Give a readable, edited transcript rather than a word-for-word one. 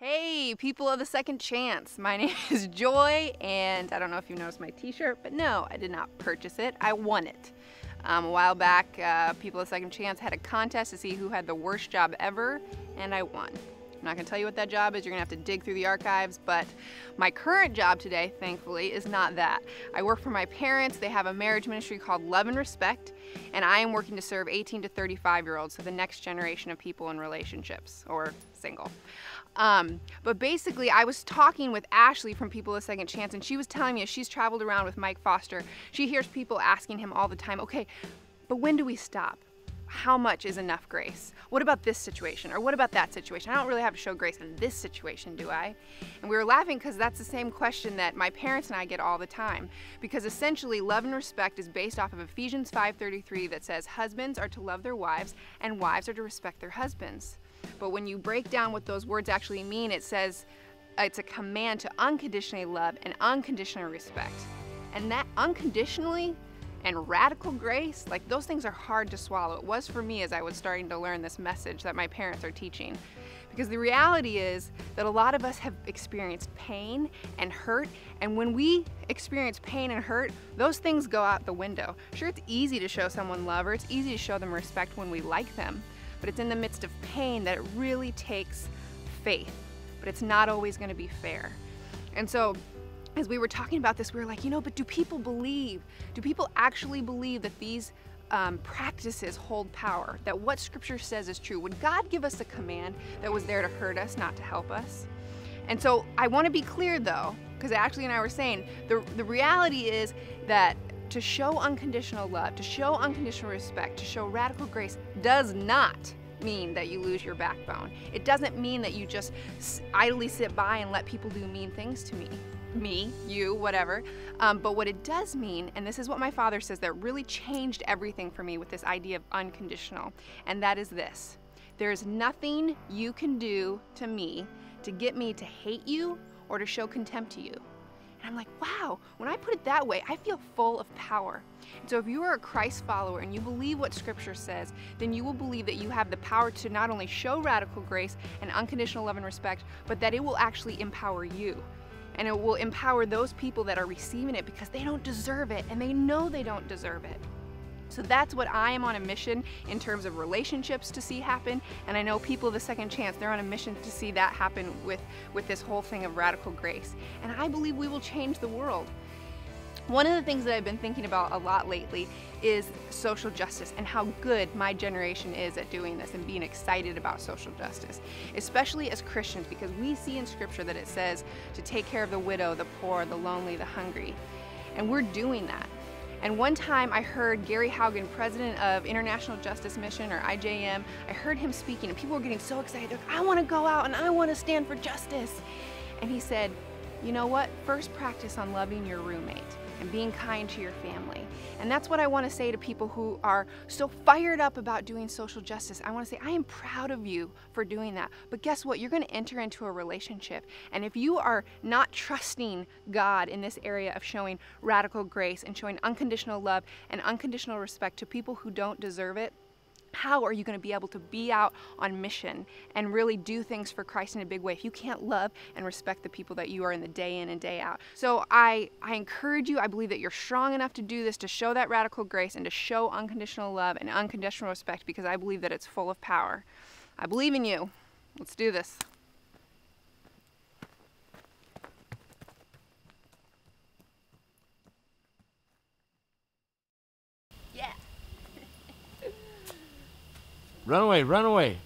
Hey, people of the second chance. My name is Joy, and I don't know if you noticed my t-shirt, but no, I did not purchase it. I won it. A while back, people of the second chance had a contest to see who had the worst job ever, and I won. I'm not gonna tell you what that job is. You're gonna have to dig through the archives, but my current job today, thankfully, is not that. I work for my parents. They have a marriage ministry called Love and Respect, and I am working to serve 18 to 35-year-olds, so the next generation of people in relationships, or single. But basically, I was talking with Ashley from People of Second Chance, and she was telling me as she's traveled around with Mike Foster, she hears people asking him all the time, okay, but when do we stop? How much is enough grace? What about this situation? Or what about that situation? I don't really have to show grace in this situation, do I? And we were laughing because that's the same question that my parents and I get all the time. Because essentially, love and respect is based off of Ephesians 5:33 that says, husbands are to love their wives and wives are to respect their husbands. But when you break down what those words actually mean, it says it's a command to unconditionally love and unconditionally respect. And that unconditionally and radical grace, like those things are hard to swallow. It was for me as I was starting to learn this message that my parents are teaching. Because the reality is that a lot of us have experienced pain and hurt, and when we experience pain and hurt, those things go out the window. Sure, it's easy to show someone love, or it's easy to show them respect when we like them, but it's in the midst of pain that it really takes faith, but it's not always gonna be fair. And so, as we were talking about this, we were like, you know, but do people believe? Do people actually believe that these practices hold power? That what Scripture says is true? Would God give us a command that was there to hurt us, not to help us? And so I want to be clear though, because Ashley and I were saying, the reality is that to show unconditional love, to show unconditional respect, to show radical grace does not mean that you lose your backbone. It doesn't mean that you just idly sit by and let people do mean things to me, you, whatever. But what it does mean, and this is what my father says that really changed everything for me with this idea of unconditional, and that is this. There is nothing you can do to me to get me to hate you or to show contempt to you. And I'm like, wow, when I put it that way, I feel full of power. And so if you are a Christ follower and you believe what Scripture says, then you will believe that you have the power to not only show radical grace and unconditional love and respect, but that it will actually empower you. And it will empower those people that are receiving it because they don't deserve it and they know they don't deserve it. So that's what I am on a mission in terms of relationships to see happen, and I know people of the second chance, they're on a mission to see that happen with this whole thing of radical grace. And I believe we will change the world. One of the things that I've been thinking about a lot lately is social justice and how good my generation is at doing this and being excited about social justice, especially as Christians, because we see in Scripture that it says to take care of the widow, the poor, the lonely, the hungry, and we're doing that. And one time I heard Gary Haugen, president of International Justice Mission, or IJM, I heard him speaking and people were getting so excited. They're like, I want to go out and I want to stand for justice. And he said, you know what? First practice on loving your roommate and being kind to your family. And that's what I want to say to people who are so fired up about doing social justice. I want to say, I am proud of you for doing that. But guess what? You're going to enter into a relationship. And if you are not trusting God in this area of showing radical grace and showing unconditional love and unconditional respect to people who don't deserve it, how are you going to be able to be out on mission and really do things for Christ in a big way if you can't love and respect the people that you are in the day in and day out? So I encourage you, I believe that you're strong enough to do this, to show that radical grace and to show unconditional love and unconditional respect, because I believe that it's full of power. I believe in you. Let's do this. Run away, run away.